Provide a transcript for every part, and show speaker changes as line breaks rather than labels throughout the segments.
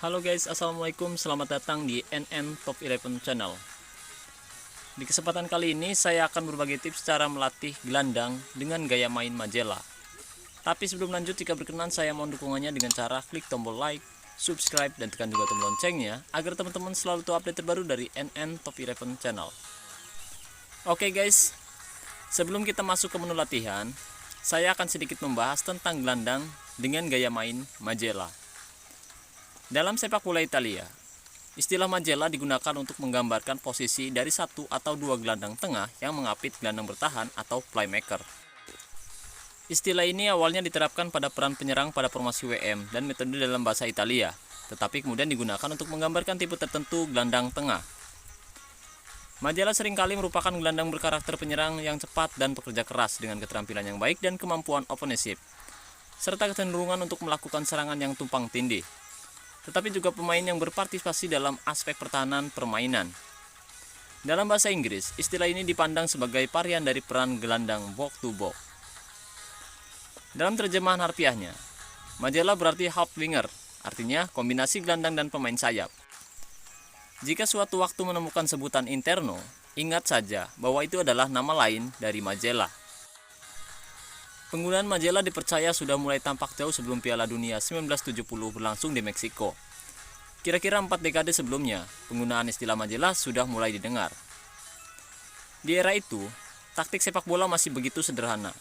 Halo guys, assalamualaikum, selamat datang di NN Top 11 Channel. Di kesempatan kali ini saya akan berbagi tips cara melatih gelandang dengan gaya main Majela. Tapi sebelum lanjut, jika berkenan saya mohon dukungannya dengan cara klik tombol like, subscribe, dan tekan juga tombol loncengnya agar teman-teman selalu tahu update terbaru dari NN Top 11 Channel. Oke guys, sebelum kita masuk ke menu latihan, saya akan sedikit membahas tentang gelandang dengan gaya main Majela. Dalam sepak bola Italia, istilah Majela digunakan untuk menggambarkan posisi dari satu atau dua gelandang tengah yang mengapit gelandang bertahan atau playmaker. Istilah ini awalnya diterapkan pada peran penyerang pada formasi WM dan metode dalam bahasa Italia, tetapi kemudian digunakan untuk menggambarkan tipe tertentu gelandang tengah. Majela seringkali merupakan gelandang berkarakter penyerang yang cepat dan bekerja keras dengan keterampilan yang baik dan kemampuan offensive, serta kecenderungan untuk melakukan serangan yang tumpang tindih, tetapi juga pemain yang berpartisipasi dalam aspek pertahanan permainan. Dalam bahasa Inggris, istilah ini dipandang sebagai varian dari peran gelandang box to box. Dalam terjemahan harfiahnya, Majela berarti half winger, artinya kombinasi gelandang dan pemain sayap. Jika suatu waktu menemukan sebutan interno, ingat saja bahwa itu adalah nama lain dari Majela. Penggunaan Majela dipercaya sudah mulai tampak jauh sebelum Piala Dunia 1970 berlangsung di Meksiko. Kira-kira 4 dekade sebelumnya, penggunaan istilah Majela sudah mulai didengar. Di era itu, taktik sepak bola masih begitu sederhana.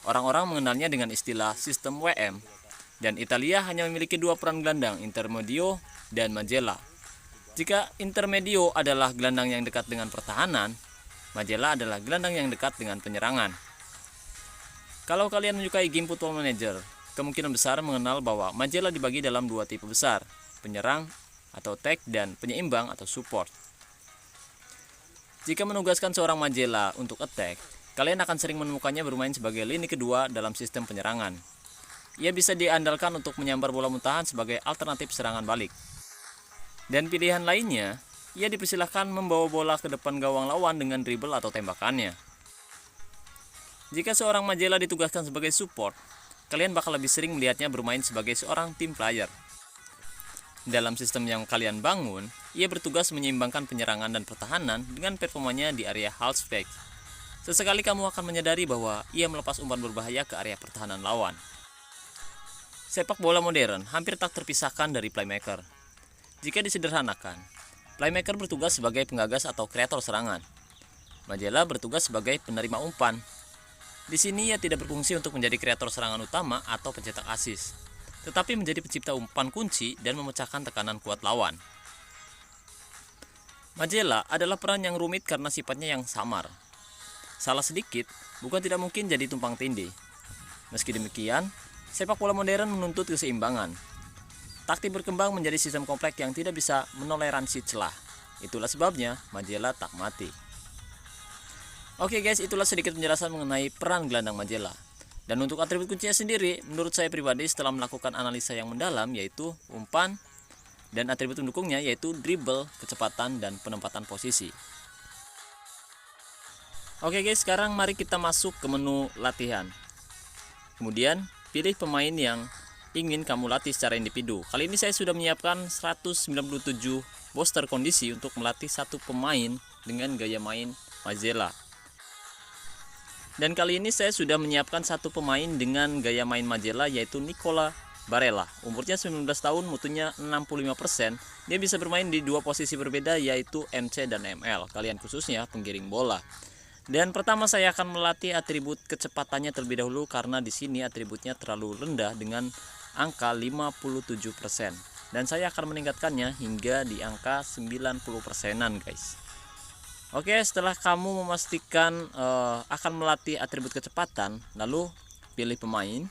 Orang-orang mengenalnya dengan istilah sistem WM, dan Italia hanya memiliki dua peran gelandang, intermedio dan Majela. Jika intermedio adalah gelandang yang dekat dengan pertahanan, Majela adalah gelandang yang dekat dengan penyerangan. Kalau kalian menyukai game Football Manager, kemungkinan besar mengenal bahwa Majela dibagi dalam dua tipe besar, penyerang atau attack dan penyeimbang atau support. Jika menugaskan seorang Majela untuk attack, kalian akan sering menemukannya bermain sebagai lini kedua dalam sistem penyerangan. Ia bisa diandalkan untuk menyambar bola muntahan sebagai alternatif serangan balik. Dan pilihan lainnya, ia dipersilahkan membawa bola ke depan gawang lawan dengan dribble atau tembakannya. Jika seorang Majela ditugaskan sebagai support, kalian bakal lebih sering melihatnya bermain sebagai seorang team player. Dalam sistem yang kalian bangun, ia bertugas menyeimbangkan penyerangan dan pertahanan dengan performanya di area halfback. Sesekali kamu akan menyadari bahwa ia melepas umpan berbahaya ke area pertahanan lawan. Sepak bola modern hampir tak terpisahkan dari playmaker. Jika disederhanakan, playmaker bertugas sebagai penggagas atau kreator serangan. Majela bertugas sebagai penerima umpan. Di sini ia tidak berfungsi untuk menjadi kreator serangan utama atau pencetak assist, tetapi menjadi pencipta umpan kunci dan memecahkan tekanan kuat lawan. Majela adalah peran yang rumit karena sifatnya yang samar. Salah sedikit, bukan tidak mungkin jadi tumpang tindih. Meski demikian, sepak bola modern menuntut keseimbangan. Taktik berkembang menjadi sistem kompleks yang tidak bisa menoleransi celah. Itulah sebabnya Majela tak mati. Oke guys, itulah sedikit penjelasan mengenai peran gelandang Majela. Dan untuk atribut kuncinya sendiri, menurut saya pribadi setelah melakukan analisa yang mendalam, yaitu umpan, dan atribut pendukungnya yaitu dribble, kecepatan, dan penempatan posisi. Oke guys, sekarang mari kita masuk ke menu latihan. Kemudian, pilih pemain yang ingin kamu latih secara individu. Kali ini saya sudah menyiapkan 197 booster kondisi untuk melatih satu pemain dengan gaya main Majela. Dan kali ini saya sudah menyiapkan satu pemain dengan gaya main Majela, yaitu Nicola Barella. Umurnya 19 tahun, mutunya 65%. Dia bisa bermain di dua posisi berbeda, yaitu MC dan ML. Kalian khususnya penggiring bola. Dan pertama saya akan melatih atribut kecepatannya terlebih dahulu, karena di sini atributnya terlalu rendah dengan angka 57%. Dan saya akan meningkatkannya hingga di angka 90%-an guys. Oke, setelah kamu memastikan akan melatih atribut kecepatan, lalu pilih pemain,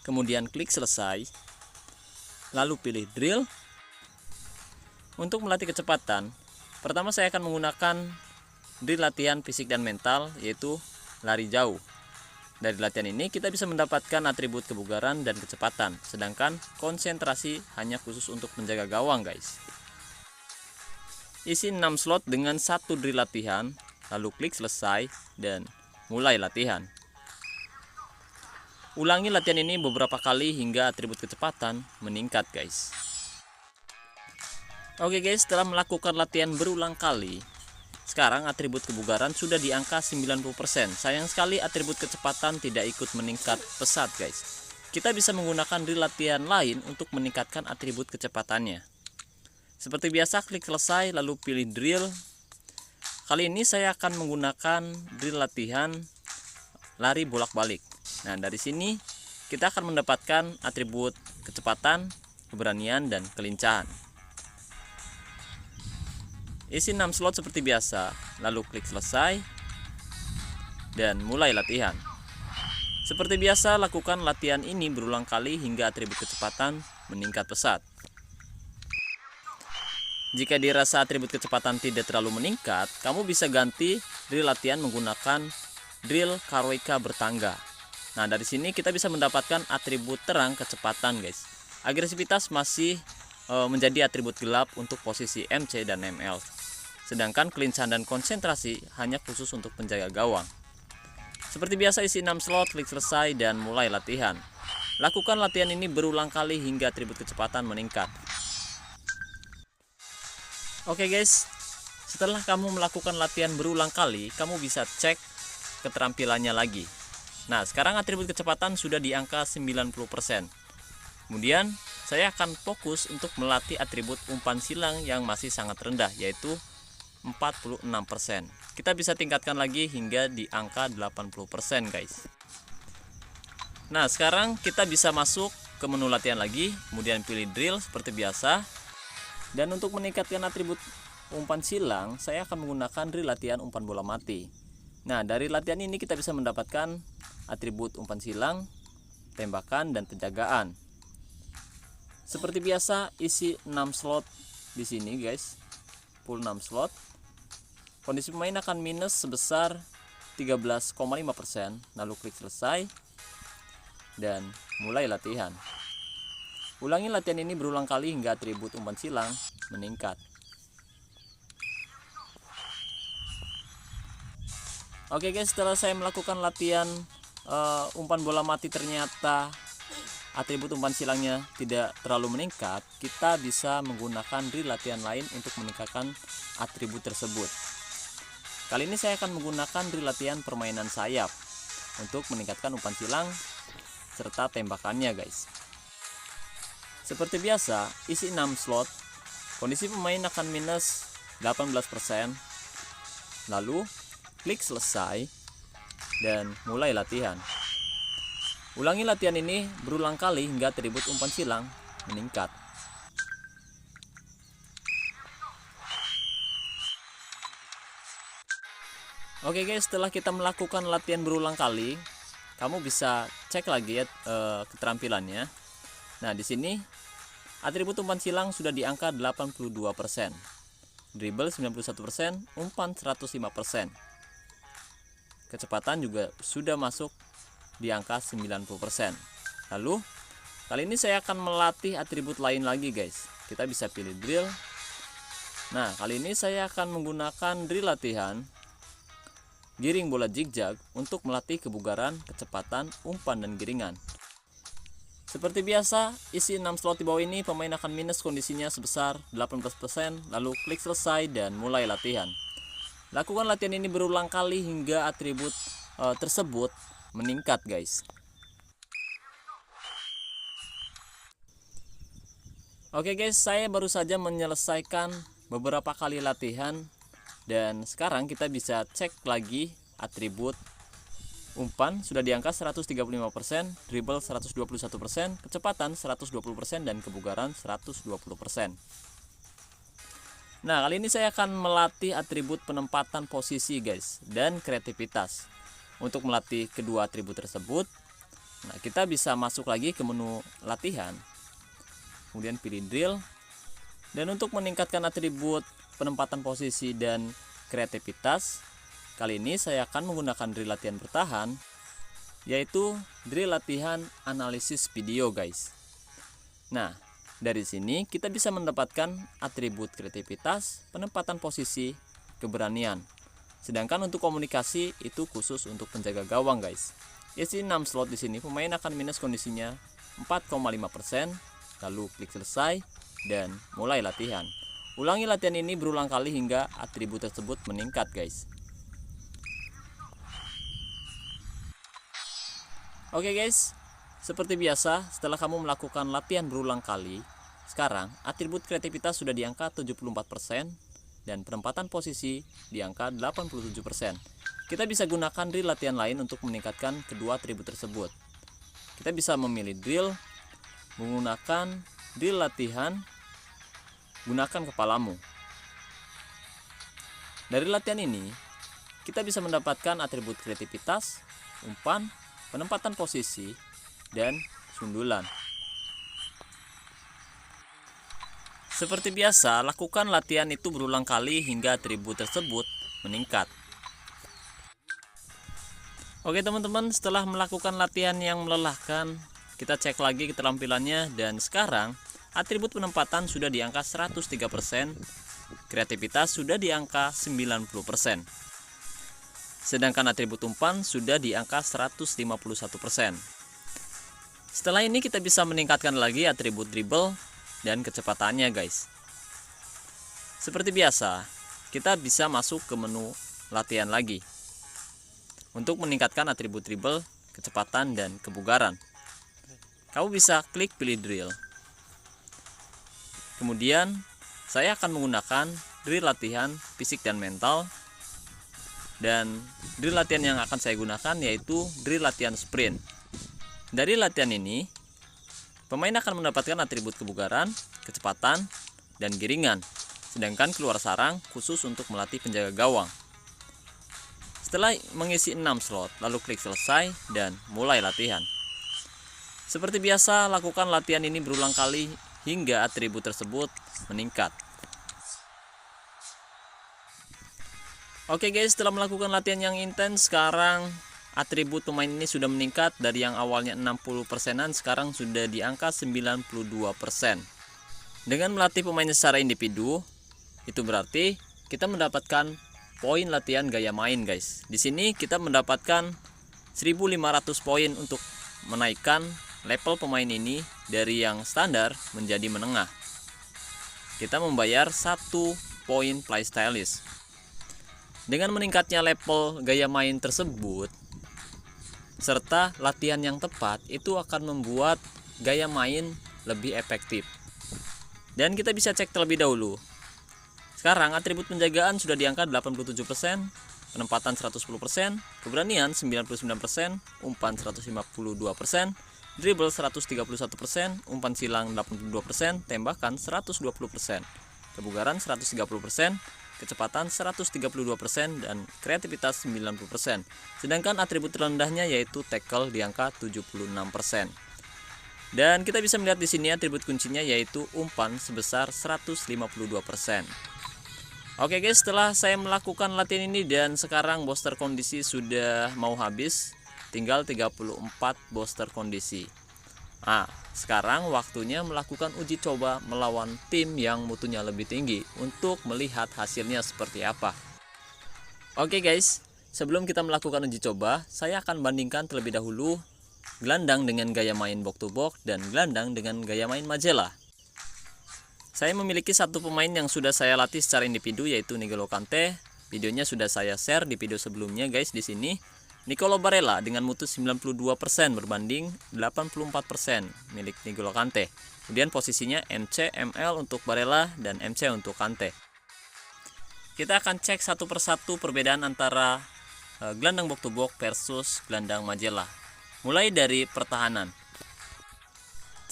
kemudian klik selesai, lalu pilih drill. Untuk melatih kecepatan, pertama saya akan menggunakan drill latihan fisik dan mental, yaitu lari jauh. Dari latihan ini kita bisa mendapatkan atribut kebugaran dan kecepatan, sedangkan konsentrasi hanya khusus untuk menjaga gawang guys. Isi 6 slot dengan satu drill latihan, lalu klik selesai dan mulai latihan. Ulangi latihan ini beberapa kali hingga atribut kecepatan meningkat guys. Oke guys, setelah melakukan latihan berulang kali, sekarang atribut kebugaran sudah di angka 90%. Sayang sekali atribut kecepatan tidak ikut meningkat pesat guys. Kita bisa menggunakan drill latihan lain untuk meningkatkan atribut kecepatannya. Seperti biasa, klik selesai lalu pilih drill. Kali ini saya akan menggunakan drill latihan lari bolak-balik. Nah, dari sini kita akan mendapatkan atribut kecepatan, keberanian, dan kelincahan. Isi 6 slot seperti biasa, lalu klik selesai dan mulai latihan. Seperti biasa, lakukan latihan ini berulang kali hingga atribut kecepatan meningkat pesat. Jika dirasa atribut kecepatan tidak terlalu meningkat, kamu bisa ganti drill latihan menggunakan drill KWK bertangga. Nah, dari sini kita bisa mendapatkan atribut terang kecepatan guys. Agresivitas masih menjadi atribut gelap untuk posisi MC dan ML. Sedangkan kelincahan dan konsentrasi hanya khusus untuk penjaga gawang. Seperti biasa, isi 6 slot, klik selesai dan mulai latihan. Lakukan latihan ini berulang kali hingga atribut kecepatan meningkat. Oke guys, setelah kamu melakukan latihan berulang kali, kamu bisa cek keterampilannya lagi. Nah, sekarang atribut kecepatan sudah di angka 90%. Kemudian saya akan fokus untuk melatih atribut umpan silang yang masih sangat rendah, yaitu 46%. Kita bisa tingkatkan lagi hingga di angka 80% guys. Nah, sekarang kita bisa masuk ke menu latihan lagi, kemudian pilih drill seperti biasa. Dan untuk meningkatkan atribut umpan silang, saya akan menggunakan drill latihan umpan bola mati. Nah, dari latihan ini kita bisa mendapatkan atribut umpan silang, tembakan, dan penjagaan. Seperti biasa, isi 6 slot di sini guys. Full 6 slot. Kondisi pemain akan minus sebesar 13,5%. Lalu klik selesai dan mulai latihan. Ulangi latihan ini berulang kali hingga atribut umpan silang meningkat. Oke guys, setelah saya melakukan latihan umpan bola mati ternyata atribut umpan silangnya tidak terlalu meningkat, kita bisa menggunakan drill latihan lain untuk meningkatkan atribut tersebut. Kali ini saya akan menggunakan drill latihan permainan sayap untuk meningkatkan umpan silang serta tembakannya guys. Seperti biasa, isi 6 slot, kondisi pemain akan minus 18%. Lalu klik selesai dan mulai latihan. Ulangi latihan ini berulang kali hingga atribut umpan silang meningkat. Oke guys, setelah kita melakukan latihan berulang kali, kamu bisa cek lagi ya keterampilannya. Nah, di sini atribut umpan silang sudah di angka 82%, dribble 91%, umpan 105%. Kecepatan juga sudah masuk di angka 90%. Lalu, kali ini saya akan melatih atribut lain lagi guys. Kita bisa pilih drill. Nah, kali ini saya akan menggunakan drill latihan giring bola zigzag untuk melatih kebugaran, kecepatan, umpan, dan giringan. Seperti biasa, isi 6 slot di bawah ini pemain akan minus kondisinya sebesar 18%, lalu klik selesai dan mulai latihan. Lakukan latihan ini berulang kali hingga atribut tersebut meningkat guys. Oke guys, saya baru saja menyelesaikan beberapa kali latihan. Dan sekarang kita bisa cek lagi atribut umpan sudah di angka 135%, dribble 121%, kecepatan 120%, dan kebugaran 120%. Nah, kali ini saya akan melatih atribut penempatan posisi guys dan kreativitas. Untuk melatih kedua atribut tersebut, nah kita bisa masuk lagi ke menu latihan, kemudian pilih drill. Dan untuk meningkatkan atribut penempatan posisi dan kreativitas, kali ini saya akan menggunakan drill latihan bertahan, yaitu drill latihan analisis video guys. Nah, dari sini kita bisa mendapatkan atribut kreativitas, penempatan posisi, keberanian. Sedangkan untuk komunikasi itu khusus untuk penjaga gawang guys. Isi 6 slot di sini pemain akan minus kondisinya 4,5%, lalu klik selesai dan mulai latihan. Ulangi latihan ini berulang kali hingga atribut tersebut meningkat, guys. Oke guys, seperti biasa setelah kamu melakukan latihan berulang kali, sekarang atribut kreativitas sudah di angka 74% dan penempatan posisi di angka 87%. Kita bisa gunakan drill latihan lain untuk meningkatkan kedua atribut tersebut. Kita bisa memilih drill, menggunakan drill latihan, gunakan kepalamu. Dari latihan ini, kita bisa mendapatkan atribut kreativitas, umpan, penempatan posisi, dan sundulan. Seperti biasa, lakukan latihan itu berulang kali hingga atribut tersebut meningkat. Oke teman-teman, setelah melakukan latihan yang melelahkan, kita cek lagi keterampilannya, dan sekarang atribut penempatan sudah di angka 103%, kreativitas sudah di angka 90%. Sedangkan atribut umpan sudah di angka 151%. Setelah ini kita bisa meningkatkan lagi atribut dribble dan kecepatannya, guys. Seperti biasa, kita bisa masuk ke menu latihan lagi untuk meningkatkan atribut dribble, kecepatan, dan kebugaran. Kamu bisa klik pilih drill. Kemudian saya akan menggunakan drill latihan fisik dan mental. Dan drill latihan yang akan saya gunakan yaitu drill latihan sprint. Dari latihan ini, pemain akan mendapatkan atribut kebugaran, kecepatan, dan giringan. Sedangkan keluar sarang khusus untuk melatih penjaga gawang. Setelah mengisi 6 slot, lalu klik selesai dan mulai latihan. Seperti biasa, lakukan latihan ini berulang kali hingga atribut tersebut meningkat. Oke guys, setelah melakukan latihan yang intens, sekarang atribut pemain ini sudah meningkat dari yang awalnya 60%-an, sekarang sudah di angka 92%. Dengan melatih pemain secara individu, itu berarti kita mendapatkan poin latihan gaya main, guys. Di sini kita mendapatkan 1.500 poin untuk menaikkan level pemain ini dari yang standar menjadi menengah. Kita membayar 1 poin playstylist. Dengan meningkatnya level gaya main tersebut serta latihan yang tepat, itu akan membuat gaya main lebih efektif. Dan kita bisa cek terlebih dahulu. Sekarang atribut penjagaan sudah di angka 87%, penempatan 110%, keberanian 99%, umpan 152%, dribble 131%, umpan silang 82%, tembakan 120%, kebugaran 130%, kecepatan 132%, dan kreativitas 90%. Sedangkan atribut terendahnya yaitu tackle di angka 76%. Dan kita bisa melihat di sini atribut kuncinya yaitu umpan sebesar 152%. Oke guys, setelah saya melakukan latihan ini dan sekarang booster kondisi sudah mau habis, tinggal 34 booster kondisi. Nah, sekarang waktunya melakukan uji coba melawan tim yang mutunya lebih tinggi untuk melihat hasilnya seperti apa. Oke guys, sebelum kita melakukan uji coba, saya akan bandingkan terlebih dahulu gelandang dengan gaya main box to box dan gelandang dengan gaya main Majela. Saya memiliki satu pemain yang sudah saya latih secara individu yaitu N'Golo Kante. Videonya sudah saya share di video sebelumnya guys di sini. Nicolo Barella dengan mutu 92% berbanding 84% milik N'Golo Kante. Kemudian posisinya MC, ML untuk Barella dan MC untuk Kante. Kita akan cek satu persatu perbedaan antara gelandang box to box versus gelandang Majela. Mulai dari pertahanan.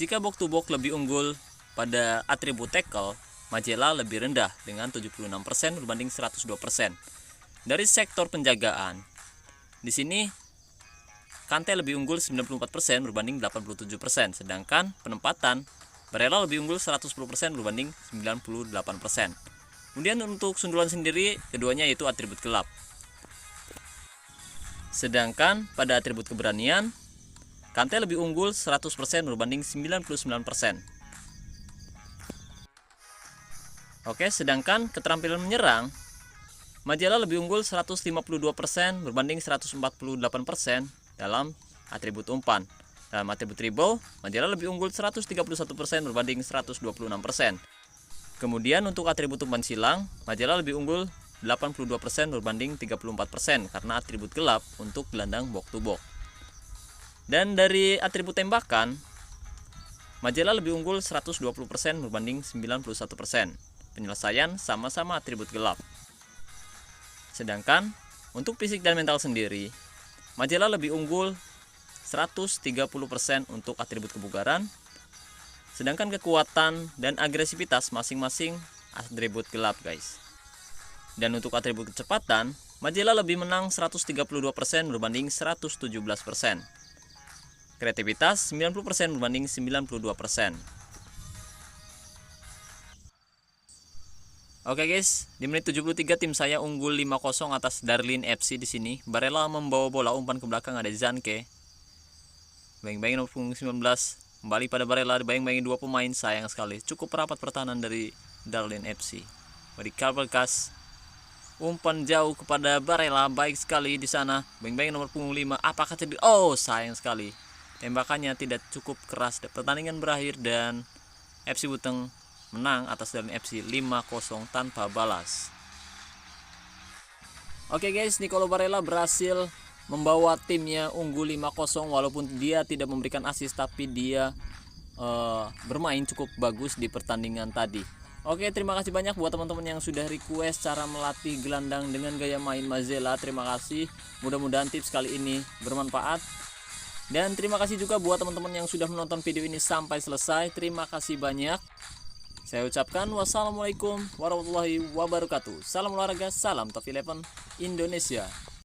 Jika box to box lebih unggul pada atribut tackle, Majela lebih rendah dengan 76% berbanding 102%. Dari sektor penjagaan, di sini Kante lebih unggul 94% berbanding 87%, sedangkan penempatan Barella lebih unggul 110% berbanding 98%. Kemudian untuk sundulan sendiri, keduanya yaitu atribut gelap. Sedangkan pada atribut keberanian, Kante lebih unggul 100% berbanding 99%. Oke, sedangkan keterampilan menyerang, Majela lebih unggul 152% berbanding 148% dalam atribut umpan. Dalam atribut dribble, Majela lebih unggul 131% berbanding 126%. Kemudian untuk atribut umpan silang, Majela lebih unggul 82% berbanding 34% karena atribut gelap untuk gelandang box to box. Dan dari atribut tembakan, Majela lebih unggul 120% berbanding 91%. Penyelesaian sama-sama atribut gelap. Sedangkan untuk fisik dan mental sendiri, Majela lebih unggul 130% untuk atribut kebugaran, sedangkan kekuatan dan agresivitas masing-masing atribut gelap, guys. Dan untuk atribut kecepatan, Majela lebih menang 132% berbanding 117%. Kreativitas 90% berbanding 92%. Oke guys, di menit 73 tim saya unggul 5-0 atas Darlin FC di sini. Barella membawa bola, umpan ke belakang, ada Zanke. Bayang-bayangin nomor punggung 19 kembali pada Barella, bayang-bayangin dua pemain, sayang sekali. Cukup rapat pertahanan dari Darlin FC. Bagi Carvalkas, umpan jauh kepada Barella, baik sekali di sana. Bayang-bayangin nomor punggung 5, apakah terjadi? Oh, sayang sekali. Tembakannya tidak cukup keras. Pertandingan berakhir dan FC Buteng menang atas Darlin FC 5-0 tanpa balas. Oke guys, Nicolo Barella berhasil membawa timnya unggul 5-0 walaupun dia tidak memberikan assist, tapi dia bermain cukup bagus di pertandingan tadi. Oke, terima kasih banyak buat teman-teman yang sudah request cara melatih gelandang dengan gaya main Majela. Terima kasih, mudah-mudahan tips kali ini bermanfaat. Dan terima kasih juga buat teman-teman yang sudah menonton video ini sampai selesai. Terima kasih banyak. Saya ucapkan wassalamualaikum warahmatullahi wabarakatuh. Salam olahraga, salam Top 11 Indonesia.